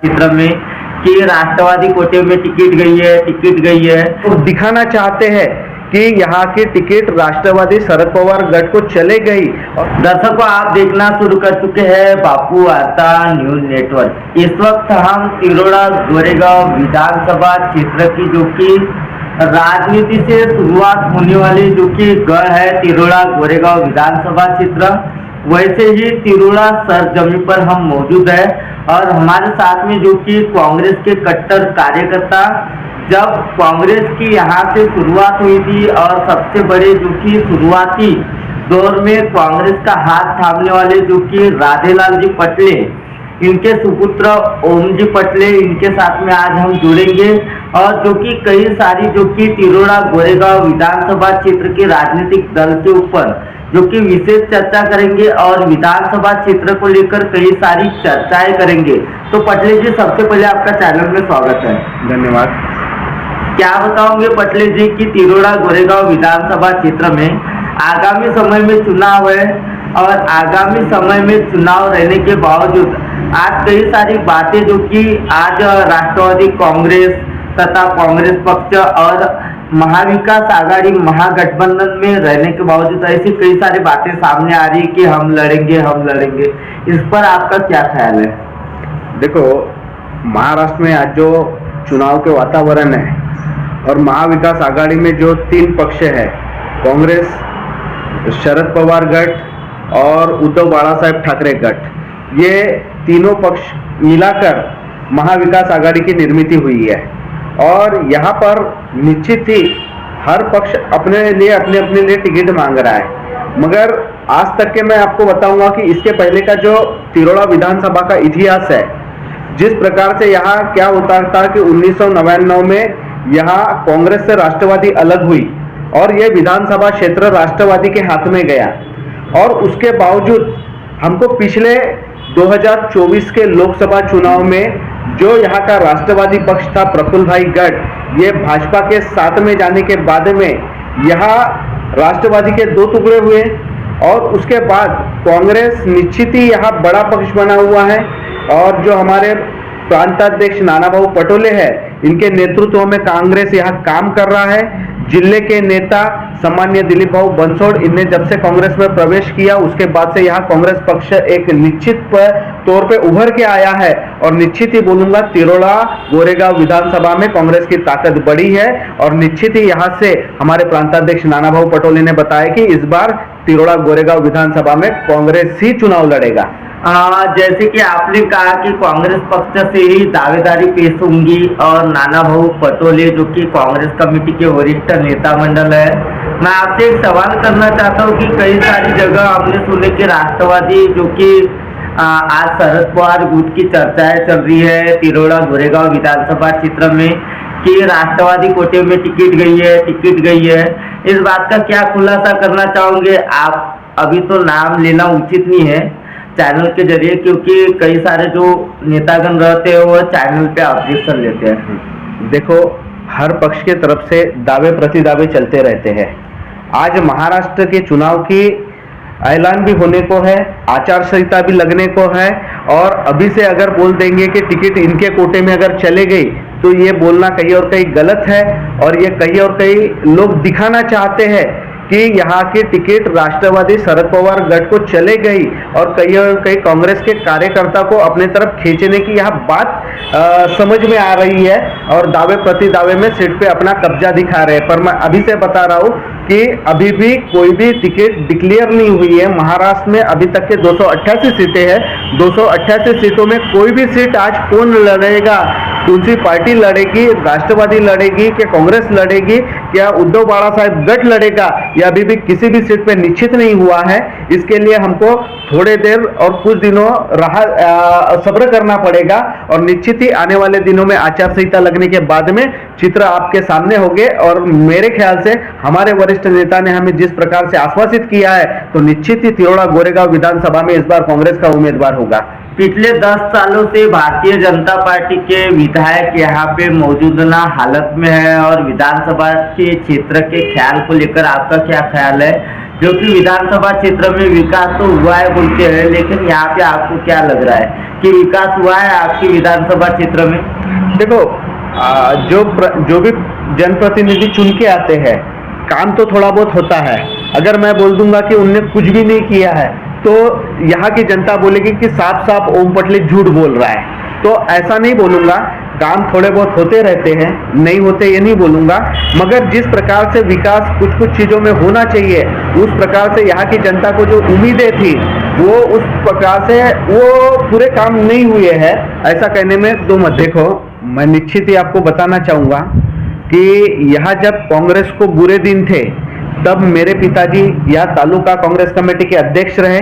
क्षेत्र में कि राष्ट्रवादी कोटे में टिकट गई है तो दिखाना चाहते हैं कि यहाँ की टिकट राष्ट्रवादी शरद पवार गढ़ को चले गई। दर्शकों, आप देखना शुरू कर चुके हैं बापू वार्ता न्यूज नेटवर्क। इस वक्त हम तिरोड़ा गोरेगांव विधानसभा क्षेत्र की जो कि राजनीति से शुरुआत होने वाली जो कि गढ़ है तिरोड़ा गोरेगांव विधानसभा क्षेत्र, वैसे ही तिरोड़ा सरजमी पर हम मौजूद है और हमारे साथ में जो कि कांग्रेस के कट्टर कार्यकर्ता, जब कांग्रेस की यहाँ से शुरुआत हुई थी और सबसे बड़े जो कि शुरुआती दौर में कांग्रेस का हाथ थामने वाले जो कि राधेलाल जी पटले, इनके सुपुत्र ओम जी पटले, इनके साथ में आज हम जुड़ेंगे और जो कि कई सारी जो कि तिरोड़ा गोरेगांव विधानसभा क्षेत्र के राजनीतिक दल के ऊपर जो कि विशेष चर्चा करेंगे और विधानसभा क्षेत्र को लेकर कई सारी चर्चाएं करेंगे। तो पटले जी, सबसे पहले आपका चैनल में स्वागत है। धन्यवाद। क्या बताओगे पटले जी कि तिरोड़ा गोरेगांव विधानसभा क्षेत्र में आगामी समय में चुनाव है और आगामी समय में चुनाव रहने के बावजूद आज कई सारी बातें जो कि आज राष्ट्रवादी कांग्रेस तथा कांग्रेस पक्ष और महाविकास आघाड़ी महागठबंधन में रहने के बावजूद ऐसी कई सारी बातें सामने आ रही कि हम लड़ेंगे। इस पर आपका क्या ख्याल है? देखो, महाराष्ट्र में आज जो चुनाव के वातावरण है और महाविकास आघाड़ी में जो तीन पक्ष है, कांग्रेस, शरद पवार गठ और उद्धव बाला साहेब ठाकरे गठ, ये तीनों पक्ष मिलाकर महाविकास आघाड़ी की निर्मित हुई है और यहाँ पर निश्चित ही हर पक्ष अपने लिए टिकट मांग रहा है। मगर आज तक के मैं आपको बताऊंगा कि इसके पहले का जो तिरोड़ा विधानसभा का इतिहास है, जिस प्रकार से यहाँ क्या होता था कि 1999 में यहाँ कांग्रेस से राष्ट्रवादी अलग हुई और ये विधानसभा क्षेत्र राष्ट्रवादी के हाथ में गया और उसके बावजूद हमको पिछले 2024 के लोकसभा चुनाव में जो यहाँ का राष्ट्रवादी पक्ष था प्रफुल्ल भाई गढ़, ये भाजपा के साथ में जाने के बाद में यहाँ राष्ट्रवादी के दो टुकड़े हुए और उसके बाद कांग्रेस निश्चित ही यहाँ बड़ा पक्ष बना हुआ है और जो हमारे प्रांताध्यक्ष नाना भाऊ पटोले हैं, इनके नेतृत्व में कांग्रेस यहाँ काम कर रहा है। जिले के नेता सामान्य दिलीप भाऊ बंसोड़, इनने जब से कांग्रेस में प्रवेश किया उसके बाद से यहाँ कांग्रेस पक्ष एक निश्चित तौर पे उभर के आया है और निश्चित ही बोलूंगा तिरोड़ा गोरेगांव विधानसभा में कांग्रेस की ताकत बढ़ी है और निश्चित ही यहाँ से हमारे प्रांताध्यक्ष नाना भाऊ पटोले ने बताया कि इस बार तिरोड़ा गोरेगांव विधानसभा में कांग्रेस ही चुनाव लड़ेगा। जैसे कि आपने कहा कि कांग्रेस पक्ष से ही दावेदारी पेश होंगी और नाना भाऊ पटोले जो कि कांग्रेस कमेटी के वरिष्ठ नेता मंडल है, मैं आपसे एक सवाल करना चाहता हूं कि कई सारी जगह हमने सुने कि राष्ट्रवादी जो कि आज शरद पवार गुट की चर्चाएं चल रही है तिरोड़ा गोरेगांव विधानसभा क्षेत्र में कि राष्ट्रवादी कोटे में टिकट गई है। इस बात का क्या खुलासा करना चाहोगे आप? अभी तो नाम लेना उचित नहीं है चैनल के जरिए, क्योंकि कई सारे जो नेतागण रहते हैं वो चैनल पे ऑब्जेक्शन लेते हैं। देखो, हर पक्ष के तरफ से दावे प्रतिदावे चलते रहते हैं। आज महाराष्ट्र के चुनाव की ऐलान भी होने को है, आचार संहिता भी लगने को है और अभी से अगर बोल देंगे कि टिकट इनके कोटे में अगर चले गई तो ये बोलना कहीं और कहीं गलत है और ये कहीं और कहीं लोग दिखाना चाहते हैं कि यहाँ की टिकट राष्ट्रवादी शरद पवार गढ़ को चले गई और कई कांग्रेस के कार्यकर्ता को अपने तरफ खींचने की यह बात समझ में आ रही है और दावे प्रति दावे में सीट पे अपना कब्जा दिखा रहे हैं। पर मैं अभी से बता रहा हूँ कि अभी भी कोई भी टिकट डिक्लेयर नहीं हुई है। महाराष्ट्र में अभी तक के 288 सीटें हैं। 288 सीटों में कोई भी सीट आज कौन लड़ेगा, कौन सी पार्टी लड़ेगी, राष्ट्रवादी लड़ेगी कि कांग्रेस लड़ेगी, क्या उद्धव बाला साहेब गठ लड़ेगा, यह अभी भी किसी भी सीट पे निश्चित नहीं हुआ है। इसके लिए हमको थोड़े देर और कुछ दिनों सब्र करना पड़ेगा और निश्चित ही आने वाले दिनों में आचार संहिता लगने के बाद में चित्र आपके सामने होंगे और मेरे ख्याल से हमारे वरिष्ठ नेता ने हमें जिस प्रकार से आश्वासित किया है तो निश्चित ही तिरोड़ा गोरेगांव विधानसभा में इस बार कांग्रेस का उम्मीदवार होगा। पिछले 10 सालों से भारतीय जनता पार्टी के विधायक यहाँ पे मौजूदा हालत में है और विधानसभा के क्षेत्र के ख्याल को लेकर आपका क्या ख्याल है? जो कि विधानसभा क्षेत्र में विकास तो हुआ है बोलते हैं, लेकिन यहाँ पे आपको क्या लग रहा है कि विकास हुआ है आपकी विधानसभा क्षेत्र में? देखो, जो भी जनप्रतिनिधि चुन के आते हैं, काम तो थोड़ा बहुत होता है। अगर मैं बोल दूंगा कि उनने कुछ भी नहीं किया है तो यहाँ की जनता बोलेगी कि साफ साफ ओम पटले झूठ बोल रहा है। तो ऐसा नहीं बोलूंगा, काम थोड़े बहुत होते रहते हैं, नहीं होते ये नहीं बोलूंगा, मगर जिस प्रकार से विकास कुछ कुछ चीजों में होना चाहिए उस प्रकार से यहाँ की जनता को जो उम्मीदें थी वो उस प्रकार से वो पूरे काम नहीं हुए हैं, ऐसा कहने में दो मत। देखो, मैं निश्चित ही आपको बताना चाहूंगा कि यहाँ जब कांग्रेस को बुरे दिन थे तब मेरे पिताजी यहाँ तालुका कांग्रेस कमेटी के अध्यक्ष रहे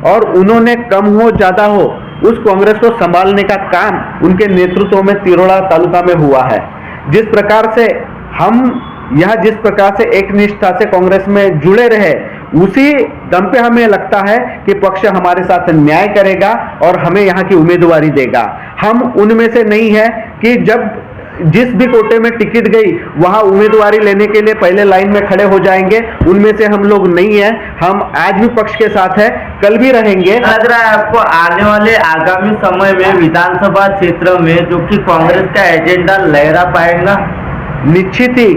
और उन्होंने कम हो ज्यादा हो उस कांग्रेस को संभालने का काम उनके नेतृत्व में तिरोड़ा तालुका में हुआ है। जिस प्रकार से हम यहाँ जिस प्रकार से एक निष्ठा से कांग्रेस में जुड़े रहे, उसी दम पे हमें लगता है कि पक्ष हमारे साथ न्याय करेगा और हमें यहाँ की उम्मीदवारी देगा। हम उनमें से नहीं है कि जब जिस भी कोटे में टिकट गई वहां उम्मीदवारी लेने के लिए पहले लाइन में खड़े हो जाएंगे, उनमें से हम लोग नहीं है। हम आज भी पक्ष के साथ है, कल भी रहेंगे। लग रहा है आपको आने वाले आगामी समय में विधानसभा क्षेत्र में जो कि कांग्रेस का एजेंडा लहरा पाएगा? निश्चित ही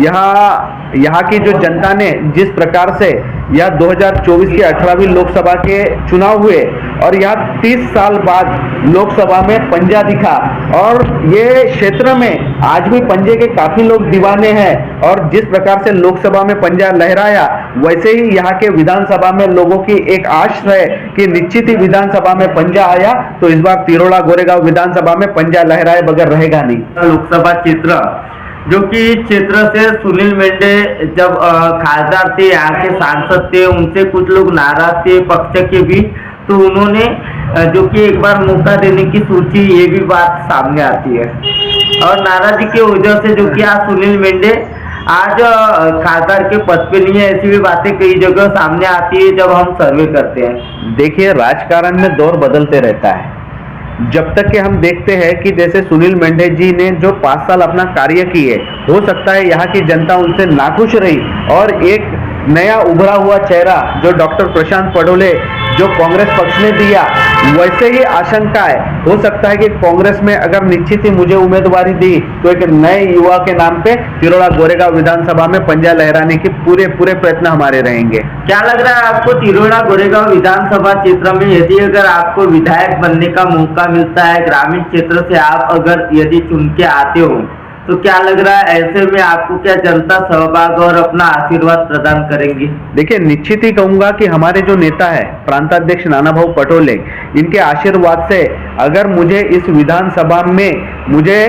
यहाँ की जो जनता ने जिस प्रकार से यह 2024 की 18वीं लोकसभा के चुनाव हुए और यहाँ 30 साल बाद लोकसभा में पंजा दिखा और ये क्षेत्र में आज भी पंजे के काफी लोग दीवाने हैं और जिस प्रकार से लोकसभा में पंजा लहराया वैसे ही यहाँ के विधानसभा में लोगों की एक आश है कि निश्चित ही विधानसभा में पंजा आया तो इस बार तिरोड़ा गोरेगांव विधानसभा में पंजा लहराए बगैर रहेगा नहीं। लोकसभा क्षेत्र जो कि क्षेत्र से सुनील मेंढे जब खासदार थे, यहाँ के सांसद थे, उनसे कुछ लोग नाराज थे पक्ष के भी, तो उन्होंने जो कि एक बार मौका देने की सोची, ये भी बात सामने आती है। और नाराजगी की वजह से जो कि आज सुनील मेंढे आज खासदार के पद पे नहीं है, ऐसी भी बातें कई जगह सामने आती है जब हम सर्वे करते हैं। देखिए, राजकारण में दौर बदलते रहता है। जब तक कि हम देखते हैं कि जैसे सुनील मेंढे जी ने जो 5 साल अपना कार्य किए, हो सकता है यहाँ की जनता उनसे नाखुश रही और एक नया उभरा हुआ चेहरा जो डॉक्टर प्रशांत पडोले जो कांग्रेस पक्ष ने दिया, वैसे ही आशंका है। हो सकता है कि कांग्रेस में अगर निश्चित ही मुझे उम्मीदवारी दी तो एक नए युवा के नाम पे तिरोड़ा गोरेगांव विधानसभा में पंजा लहराने के पूरे प्रयत्न हमारे रहेंगे। क्या लग रहा है आपको तिरोड़ा गोरेगांव विधानसभा क्षेत्र में यदि अगर आपको विधायक बनने का मौका मिलता है, ग्रामीण क्षेत्र से आप अगर यदि चुन के आते हो, तो क्या लग रहा है ऐसे में आपको क्या जनता सहभाग और अपना आशीर्वाद प्रदान करेंगी? देखिए, निश्चित ही कहूंगा कि हमारे जो नेता है प्रांताध्यक्ष नाना भाऊ पटोले, इनके आशीर्वाद से अगर मुझे इस विधानसभा में मुझे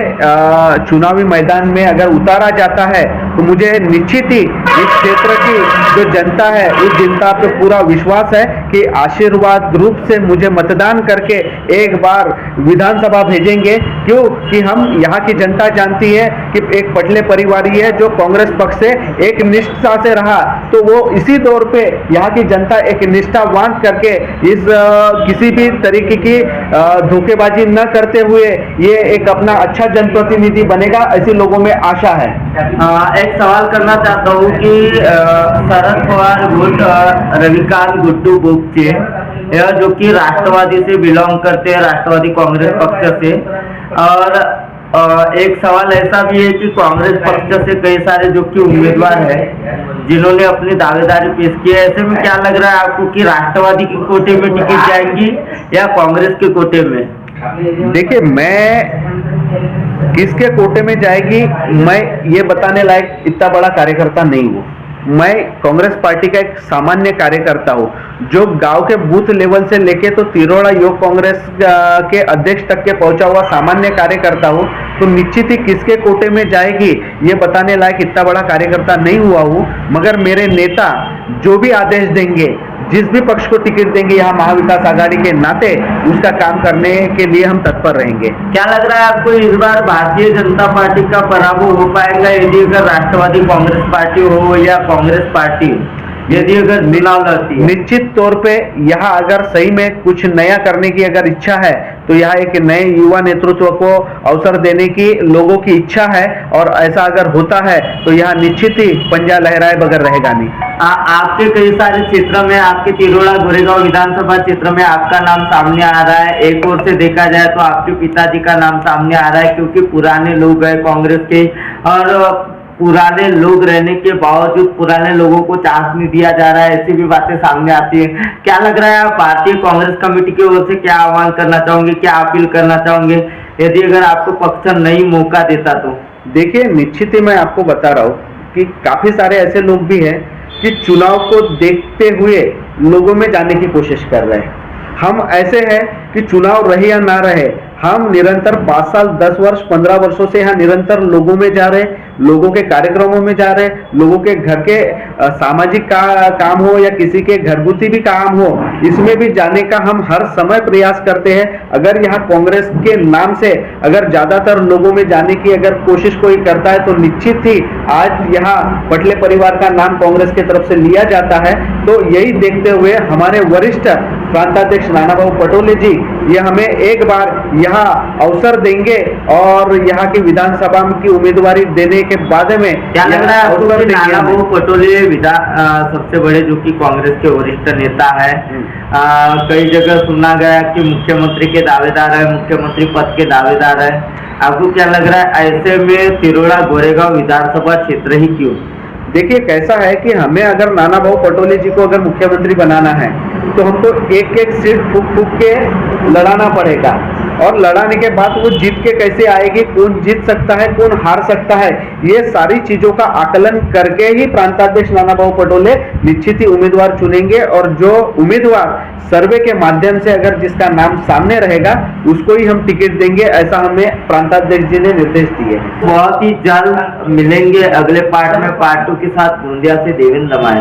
चुनावी मैदान में अगर उतारा जाता है तो मुझे निश्चित ही इस क्षेत्र की जो जनता है उस जनता पे पूरा विश्वास है कि आशीर्वाद रूप से मुझे मतदान करके एक बार विधानसभा भेजेंगे। क्यों कि हम यहाँ की जनता जानती है कि एक पटले परिवारी है जो कांग्रेस पक्ष से एक निष्ठा से रहा, तो वो इसी दौर पे यहाँ की जनता एक निष्ठा बांध करके इस किसी भी तरीके की धोखेबाजी न करते हुए ये एक अपना अच्छा जनप्रतिनिधि बनेगा, ऐसे लोगों में आशा है। एक सवाल करना चाहता हूँ कि शरद पवार गुट रविकांत गुड्डू बुक्चे यह जो कि राष्ट्रवादी से बिलोंग करते हैं, राष्ट्रवादी कांग्रेस पक्ष से, और एक सवाल ऐसा भी है कि कांग्रेस पक्ष से कई सारे जो कि उम्मीदवार हैं जिन्होंने अपनी दावेदारी पेश की है। ऐसे में क्या लग रहा है आपको कि राष्ट्रवादी के कोटे में टिकट जाएंगी या कांग्रेस के कोटे में? देखिए, मैं किसके कोटे में जाएगी मैं ये बताने लायक इतना बड़ा कार्यकर्ता नहीं हूँ। मैं कांग्रेस पार्टी का एक सामान्य कार्यकर्ता हूँ जो गांव के बूथ लेवल से लेके तो तिरोड़ा युवक कांग्रेस के अध्यक्ष तक के पहुंचा हुआ सामान्य कार्यकर्ता हूँ। तो निश्चित ही किसके कोटे में जाएगी ये बताने लायक इतना बड़ा कार्यकर्ता नहीं हुआ हूँ, मगर मेरे नेता जो भी आदेश देंगे, जिस भी पक्ष को टिकट देंगे यहाँ महाविकास आघाड़ी के नाते, उसका काम करने के लिए हम तत्पर रहेंगे। क्या लग रहा है आपको इस बार भारतीय जनता पार्टी का पराभव हो पाएगा यदि अगर राष्ट्रवादी कांग्रेस पार्टी हो या कांग्रेस पार्टी? यदि अगर चुनाव लड़ती है। निश्चित तौर पे यहाँ अगर सही में कुछ नया करने की अगर इच्छा है तो यहाँ एक नए युवा नेतृत्व को अवसर देने की लोगों की इच्छा है, और ऐसा अगर होता है तो यहाँ निश्चित ही पंजा लहराए बगैर रहेगा नहीं। आपके कई सारे क्षेत्र में, आपके तिरोड़ा गोरेगांव विधानसभा क्षेत्र में आपका नाम सामने आ रहा है। एक ओर से देखा जाए तो आपके पिताजी का नाम सामने आ रहा है, क्योंकि पुराने लोग हैं कांग्रेस के, और पुराने लोग रहने के बावजूद पुराने लोगों को चांस नहीं दिया जा रहा है, ऐसी भी बातें सामने आती है। क्या लग रहा है, आप भारतीय कांग्रेस कमेटी की ओर से क्या आह्वान करना चाहोगे, क्या अपील करना चाहोगे, यदि अगर आपको पक्ष नहीं मौका देता तो? देखिए, निश्चित ही मैं आपको बता रहा हूँ कि काफी सारे ऐसे लोग भी हैं कि चुनाव को देखते हुए लोगों में जाने की कोशिश कर रहे हैं। हम ऐसे हैं कि चुनाव रहे या ना रहे, हम निरंतर 5 साल 10 वर्ष 15 वर्षों से यहाँ निरंतर लोगों में जा रहे, लोगों के कार्यक्रमों में जा रहे, लोगों के घर के सामाजिक काम हो या किसी के घरगुती भी काम हो, इसमें भी जाने का हम हर समय प्रयास करते हैं। अगर यहाँ कांग्रेस के नाम से अगर ज्यादातर लोगों में जाने की अगर कोशिश कोई करता है तो निश्चित ही आज यहाँ पटले परिवार का नाम कांग्रेस की तरफ से लिया जाता है। तो यही देखते हुए हमारे वरिष्ठ प्रांताध्यक्ष नाना भाऊ पटोले जी ये हमें एक बार यहाँ अवसर देंगे, और यहाँ की विधानसभा की उम्मीदवारी देने के बाद में क्या लग रहा है आपको कि नाना भाऊ पटोले सबसे बड़े जो कि कांग्रेस के वरिष्ठ नेता है, कई जगह सुना गया कि मुख्यमंत्री के दावेदार है, मुख्यमंत्री पद के दावेदार है, आपको क्या लग रहा है ऐसे में तिरोड़ा गोरेगांव विधानसभा क्षेत्र ही क्यों? देखिए, कैसा है कि हमें अगर नाना भाऊ पटोले जी को अगर मुख्यमंत्री बनाना है तो हमको एक एक सीट फूक फूक के लड़ाना पड़ेगा, और लड़ाने के बाद वो जीत के कैसे आएगी, कौन जीत सकता है कौन हार सकता है, ये सारी चीजों का आकलन करके ही प्रांताध्यक्ष नाना भाऊ पटोले निश्चित ही उम्मीदवार चुनेंगे, और जो उम्मीदवार सर्वे के माध्यम से अगर जिसका नाम सामने रहेगा उसको ही हम टिकट देंगे, ऐसा हमें प्रांताध्यक्ष जी ने निर्देश दिए। बहुत ही जल्द मिलेंगे अगले पार्ट में, पार्ट 2 के साथ। गोंदिया से देवेंद्र रामायण।